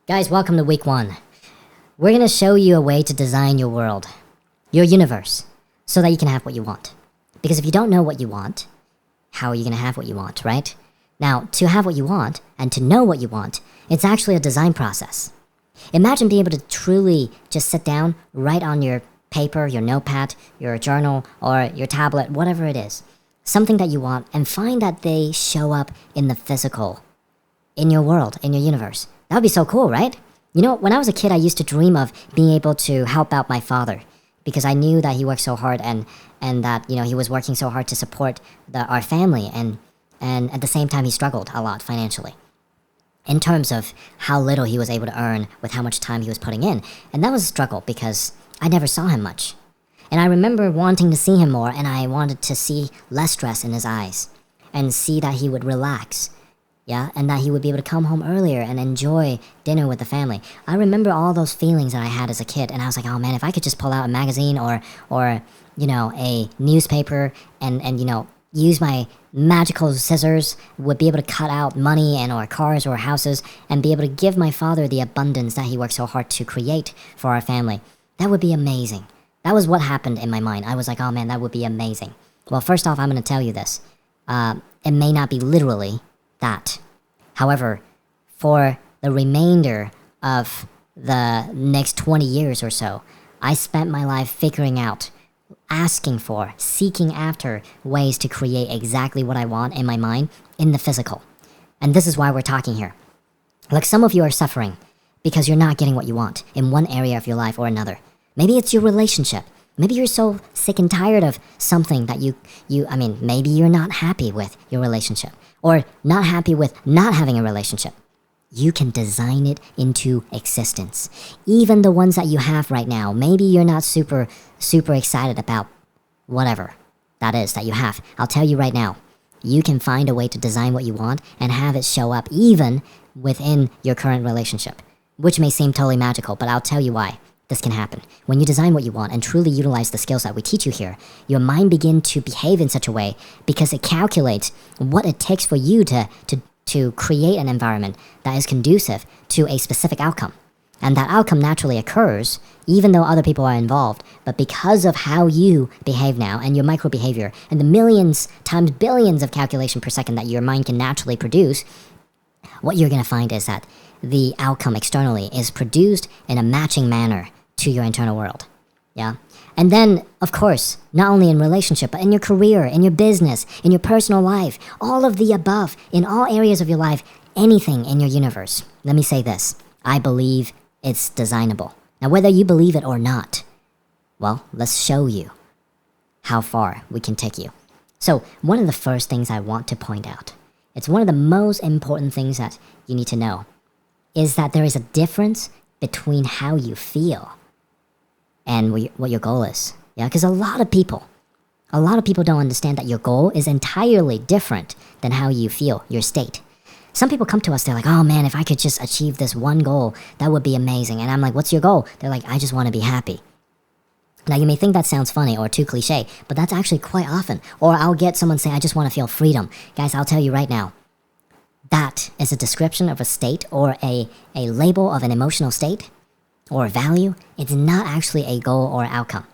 Guys, welcome to week 1. We're going to show you a way to design your world, your universe, so that you can have what you want. Because if you don't know what you want, how are you going to have what you want, right? Now, to have what you want and to know what you want, it's actually a design process. Imagine being able to truly just sit down, write on your paper, your notepad, your journal, or your tablet, whatever it is, something that you want, and find that they show up in the physical, in your world, in your universe. That would be so cool, right? You know, when I was a kid, I used to dream of being able to help out my father because I knew that he worked so hard and that, he was working so hard to support our family and at the same time he struggled a lot financially in terms of how little he was able to earn with how much time he was putting in. And that was a struggle because I never saw him much. And I remember wanting to see him more, and I wanted to see less stress in his eyes and see that he would relax. Yeah, and that he would be able to come home earlier and enjoy dinner with the family. I remember all those feelings that I had as a kid, and I was like, oh man, if I could just pull out a magazine or a newspaper and use my magical scissors, would be able to cut out money or cars or houses and be able to give my father the abundance that he worked so hard to create for our family. That would be amazing. That was what happened in my mind. I was like, oh man, that would be amazing. Well, first off, I'm going to tell you this. It may not be literally that. However, for the remainder of the next 20 years or so, I spent my life figuring out, asking for, seeking after ways to create exactly what I want in my mind in the physical. And this is why we're talking here. Like, some of you are suffering because you're not getting what you want in one area of your life or another. Maybe it's your relationship. Maybe you're so sick and tired of something that maybe you're not happy with your relationship or not happy with not having a relationship. You can design it into existence. Even the ones that you have right now, maybe you're not super excited about whatever that is that you have. I'll tell you right now, you can find a way to design what you want and have it show up even within your current relationship, which may seem totally magical, but I'll tell you why. This can happen. When you design what you want and truly utilize the skills that we teach you here, your mind begins to behave in such a way because it calculates what it takes for you to create an environment that is conducive to a specific outcome. And that outcome naturally occurs even though other people are involved, but because of how you behave now and your micro behavior and the millions times billions of calculation per second that your mind can naturally produce, what you're going to find is that the outcome externally is produced in a matching manner to your internal world. Yeah. And then, of course, not only in relationship, but in your career, in your business, in your personal life, all of the above, in all areas of your life, anything in your universe. Let me say this. I believe it's designable. Now, whether you believe it or not, well, let's show you how far we can take you. So, one of the first things I want to point out, it's one of the most important things that you need to know, is that there is a difference between how you feel and what your goal is. Yeah, because a lot of people don't understand that your goal is entirely different than how you feel, your state. Some people come to us, they're like, oh man, if I could just achieve this one goal, that would be amazing. And I'm like, what's your goal? They're like, I just want to be happy. Now, you may think that sounds funny or too cliche, but that's actually quite often. Or I'll get someone say, I just want to feel freedom. Guys, I'll tell you right now, that is a description of a state or a label of an emotional state or value. It's not actually a goal or outcome.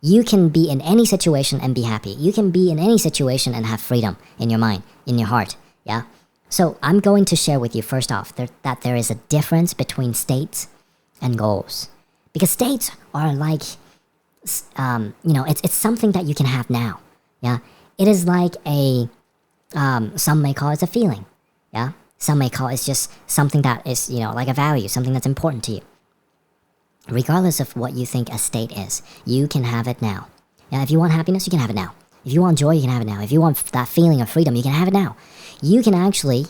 You can be in any situation and be happy. You can be in any situation and have freedom in your mind, in your heart. Yeah. So I'm going to share with you first off that there is a difference between states and goals, because states are like, it's something that you can have now. Yeah. It is like some may call it a feeling. Yeah, some may call it just something that is, like a value, something that's important to you. Regardless of what you think a state is, you can have it now. Yeah, if you want happiness, you can have it now. If you want joy, you can have it now. If you want that feeling of freedom, you can have it now. You can actually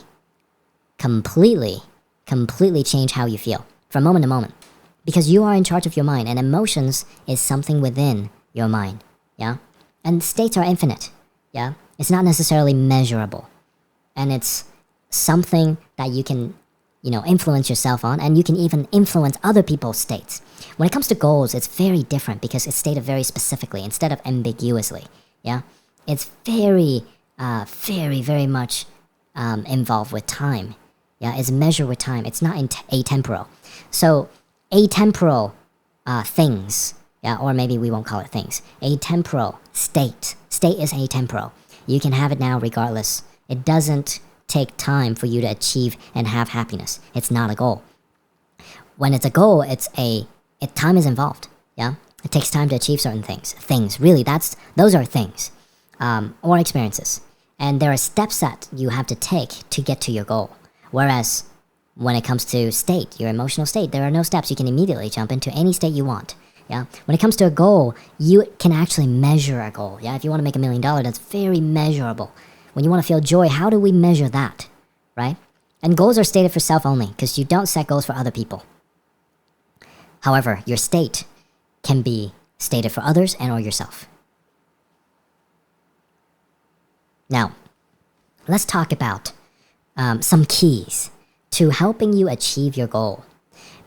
completely change how you feel from moment to moment because you are in charge of your mind, and emotions is something within your mind. Yeah, and states are infinite. Yeah, it's not necessarily measurable, and it's something that you can, influence yourself on, and you can even influence other people's states. When it comes to goals, it's very different because it's stated very specifically instead of ambiguously. Yeah, it's very much involved with time. Yeah, it's measured with time. It's not atemporal. So atemporal things, yeah, or maybe we won't call it things. Atemporal state. State is atemporal. You can have it now regardless. It doesn't take time for you to achieve and have happiness. It's not a goal. When it's a goal, time is involved. Yeah, it takes time to achieve certain things. Things, really, those are things, or experiences, and there are steps that you have to take to get to your goal. Whereas when it comes to state, your emotional state, there are no steps. You can immediately jump into any state you want. Yeah. When it comes to a goal, you can actually measure a goal. Yeah. If you want to make $1 million, that's very measurable. When you want to feel joy, how do we measure that? Right? And goals are stated for self only because you don't set goals for other people. However, your state can be stated for others and or yourself. Now, let's talk about some keys to helping you achieve your goal.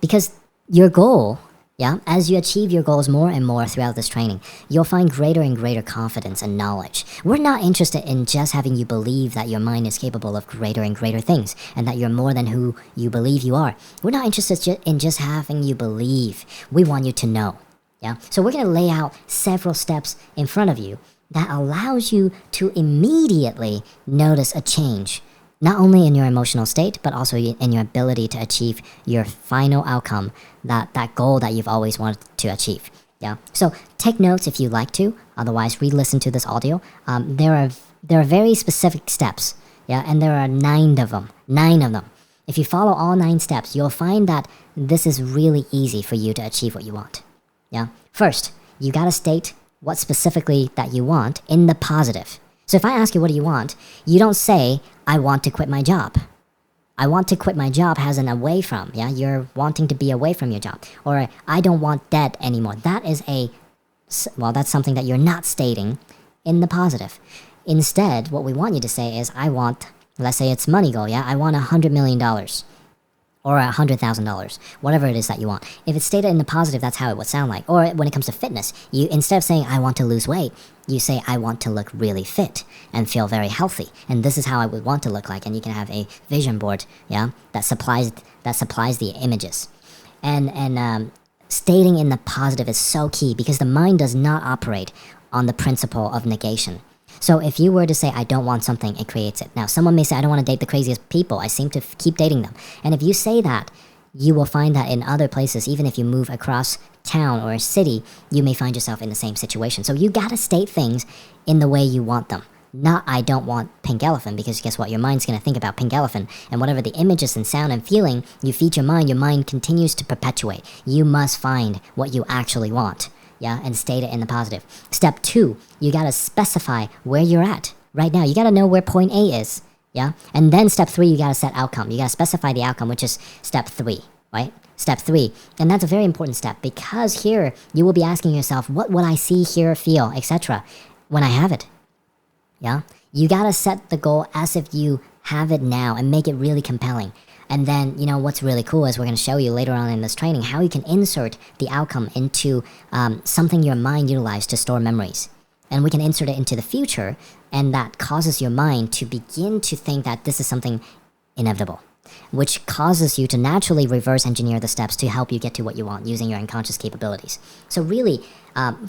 Because your goal, yeah, as you achieve your goals more and more throughout this training, you'll find greater and greater confidence and knowledge. We're not interested in just having you believe that your mind is capable of greater and greater things and that you're more than who you believe you are. We're not interested in just having you believe. We want you to know. Yeah. So we're going to lay out several steps in front of you that allows you to immediately notice a change, not only in your emotional state, but also in your ability to achieve your final outcome, that goal that you've always wanted to achieve. Yeah. So take notes if you like to. Otherwise, re-listen to this audio. There are very specific steps. Yeah, and there are 9 of them. 9 of them. If you follow all 9 steps, you'll find that this is really easy for you to achieve what you want. Yeah. First, you gotta state what specifically that you want in the positive. So if I ask you what do you want, you don't say, I want to quit my job. I want to quit my job has an away from, yeah? You're wanting to be away from your job. Or I don't want debt anymore. That is that's something that you're not stating in the positive. Instead, what we want you to say is, I want, let's say it's money goal, yeah? I want $100 million. Or $100,000, whatever it is that you want. If it's stated in the positive, that's how it would sound like. Or when it comes to fitness, you instead of saying I want to lose weight, you say I want to look really fit and feel very healthy. And this is how I would want to look like. And you can have a vision board, yeah, that supplies the images. And stating in the positive is so key because the mind does not operate on the principle of negation. So if you were to say, I don't want something, it creates it. Now, someone may say, I don't want to date the craziest people. I seem to keep dating them. And if you say that, you will find that in other places, even if you move across town or a city, you may find yourself in the same situation. So you got to state things in the way you want them. Not, I don't want pink elephant, because guess what? Your mind's going to think about pink elephant. And whatever the images and sound and feeling you feed your mind continues to perpetuate. You must find what you actually want. Yeah, and state it in the positive. Step 2, you gotta specify where you're at right now. You gotta know where point A is. Yeah, and then step 3, you gotta set outcome. You gotta specify the outcome, which is step 3, right? Step 3, and that's a very important step because here you will be asking yourself, what would I see, hear, feel, etc. when I have it? Yeah, you gotta set the goal as if you have it now and make it really compelling. And then, you know, what's really cool is we're going to show you later on in this training how you can insert the outcome into something your mind utilizes to store memories. And we can insert it into the future, and that causes your mind to begin to think that this is something inevitable, which causes you to naturally reverse engineer the steps to help you get to what you want using your unconscious capabilities. So really,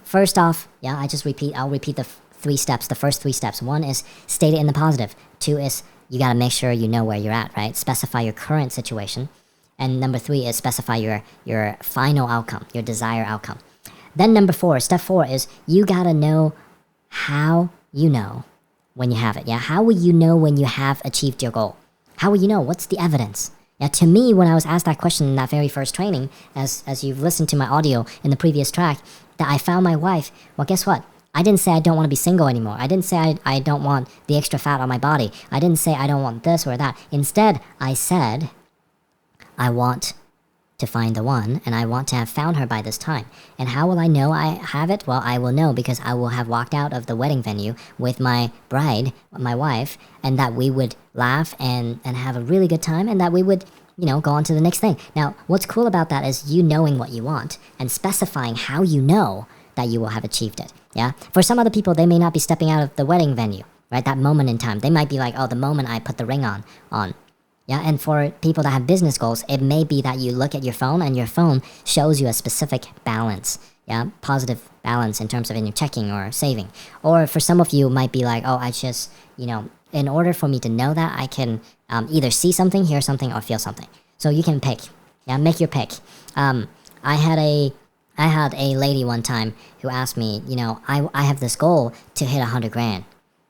first off, yeah, I'll repeat the 3 steps, the first 3 steps. 1 is state it in the positive. 2 is you got to make sure you know where you're at, right? Specify your current situation. And number 3 is specify your final outcome, your desired outcome. Then number 4, step 4 is you got to know how you know when you have it. Yeah, how will you know when you have achieved your goal? How will you know? What's the evidence? Yeah, to me, when I was asked that question in that very first training, as you've listened to my audio in the previous track, that I found my wife, well, guess what? I didn't say I don't want to be single anymore. I didn't say I don't want the extra fat on my body. I didn't say I don't want this or that. Instead, I said I want to find the one, and I want to have found her by this time. And how will I know I have it? Well, I will know because I will have walked out of the wedding venue with my bride, my wife, and that we would laugh and have a really good time, and that we would, you know, go on to the next thing. Now, what's cool about that is you knowing what you want and specifying how you know that you will have achieved it. Yeah. For some other people, they may not be stepping out of the wedding venue, right? That moment in time. They might be like, oh, the moment I put the ring on. Yeah, and for people that have business goals, it may be that you look at your phone and your phone shows you a specific balance. Yeah, positive balance in terms of in your checking or saving. Or for some of you, it might be like, oh, I just, in order for me to know that, I can either see something, hear something, or feel something. So you can pick. Yeah, make your pick. I had a lady one time who asked me, I have this goal to hit 100 grand.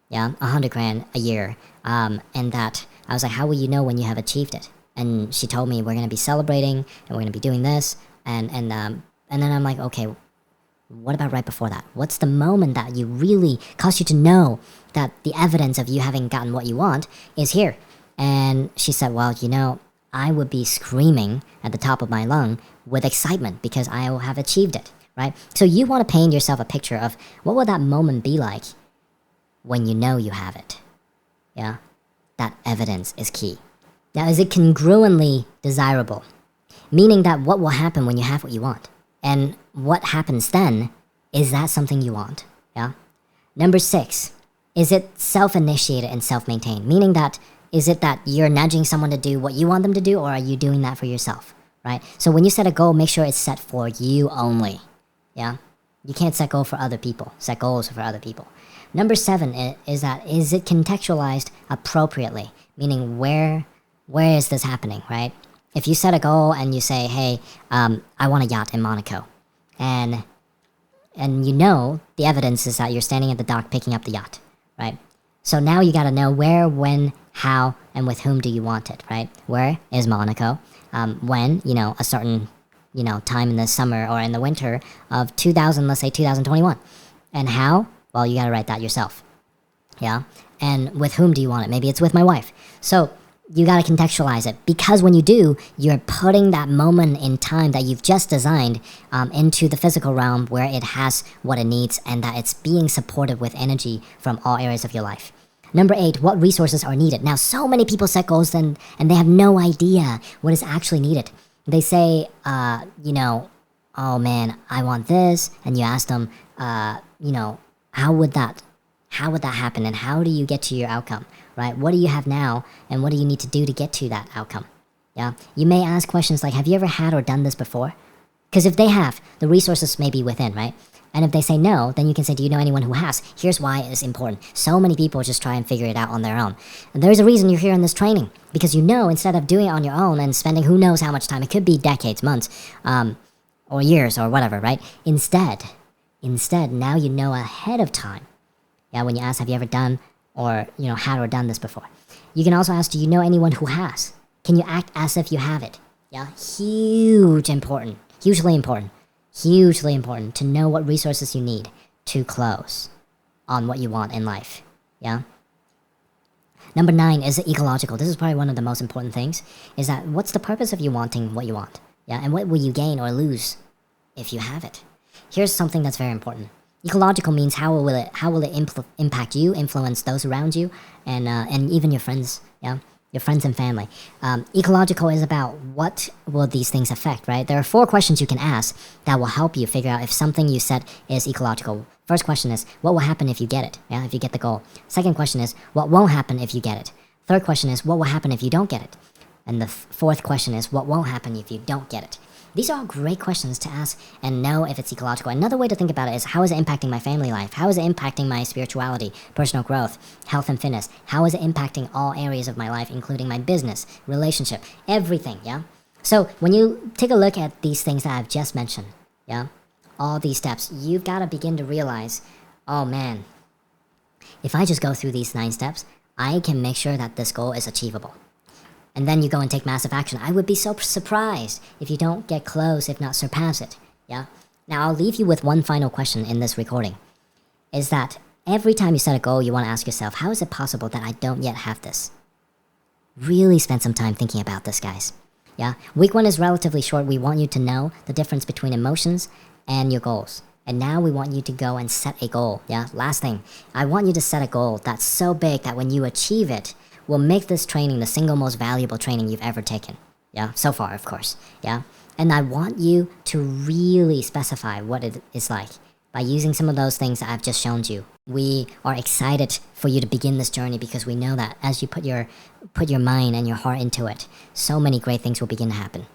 Yeah, 100 grand a year. And that I was like, how will you know when you have achieved it? And she told me we're gonna be celebrating and we're gonna be doing this. And then I'm like, okay, what about right before that? What's the moment that you really cause you to know that the evidence of you having gotten what you want is here? And she said, well, I would be screaming at the top of my lung with excitement because I will have achieved it, right? So you want to paint yourself a picture of what will that moment be like when you know you have it. Yeah, that evidence is key. Now, is it congruently desirable? Meaning that what will happen when you have what you want? And what happens then, is that something you want? Yeah. Number 6, is it self-initiated and self-maintained? Meaning that, is it that you're nudging someone to do what you want them to do, or are you doing that for yourself, right? So when you set a goal, make sure it's set for you only. Yeah. You can't set goals for other people. Set goals for other people. Number 7 is it contextualized appropriately? Meaning where is this happening, right? If you set a goal and you say, hey, I want a yacht in Monaco, and the evidence is that you're standing at the dock picking up the yacht, right? So now you gotta know where, when, how, and with whom do you want it, right? Where is Monaco? When, a certain, time in the summer or in the winter of let's say 2021. And how? Well, you gotta write that yourself. Yeah? And with whom do you want it? Maybe it's with my wife. So you gotta contextualize it, because when you do, you're putting that moment in time that you've just designed into the physical realm where it has what it needs, and that it's being supported with energy from all areas of your life. Number 8, what resources are needed? Now, so many people set goals and they have no idea what is actually needed. They say, oh man, I want this, and you ask them, how would that happen, and how do you get to your outcome, right? What do you have now, and what do you need to do to get to that outcome? Yeah, you may ask questions like, have you ever had or done this before? Because if they have, the resources may be within, right? And if they say no, then you can say, do you know anyone who has? Here's why it's important. So many people just try and figure it out on their own. And there's a reason you're here in this training, because instead of doing it on your own and spending who knows how much time, it could be decades, months, or years or whatever, right? Instead, now you know ahead of time. Yeah, when you ask, have you ever done or, had or done this before? You can also ask, do you know anyone who has? Can you act as if you have it? Yeah, hugely important to know what resources you need to close on what you want in life. Yeah. Number 9, is it ecological? This is probably one of the most important things, is that what's the purpose of you wanting what you want? Yeah, and what will you gain or lose if you have it? Here's something that's very important. Ecological means how will it impact you, influence those around you, and even your friends. Yeah, your friends and family. Ecological is about what will these things affect, right? There are 4 questions you can ask that will help you figure out if something you set is ecological. First question is, what will happen if you get it? Yeah, if you get the goal. Second question is, what won't happen if you get it? Third question is, what will happen if you don't get it? And the fourth question is, what won't happen if you don't get it? These are all great questions to ask and know if it's ecological. Another way to think about it is, how is it impacting my family life? How is it impacting my spirituality, personal growth, health and fitness? How is it impacting all areas of my life, including my business, relationship, everything, yeah? So when you take a look at these things that I've just mentioned, yeah, all these steps, you've got to begin to realize, oh man, if I just go through these 9 steps, I can make sure that this goal is achievable. And then you go and take massive action. I would be so surprised if you don't get close, if not surpass it. Yeah? Now, I'll leave you with one final question in this recording. Is that every time you set a goal, you want to ask yourself, how is it possible that I don't yet have this? Really spend some time thinking about this, guys. Yeah? Week 1 is relatively short. We want you to know the difference between emotions and your goals. And now we want you to go and set a goal. Yeah? Last thing. I want you to set a goal that's so big that when you achieve it, will make this training the single most valuable training you've ever taken. Yeah, so far, of course. Yeah, and I want you to really specify what it is like by using some of those things that I've just shown you We are excited for you to begin this journey because we know that as you put your mind and your heart into it, so many great things will begin to happen.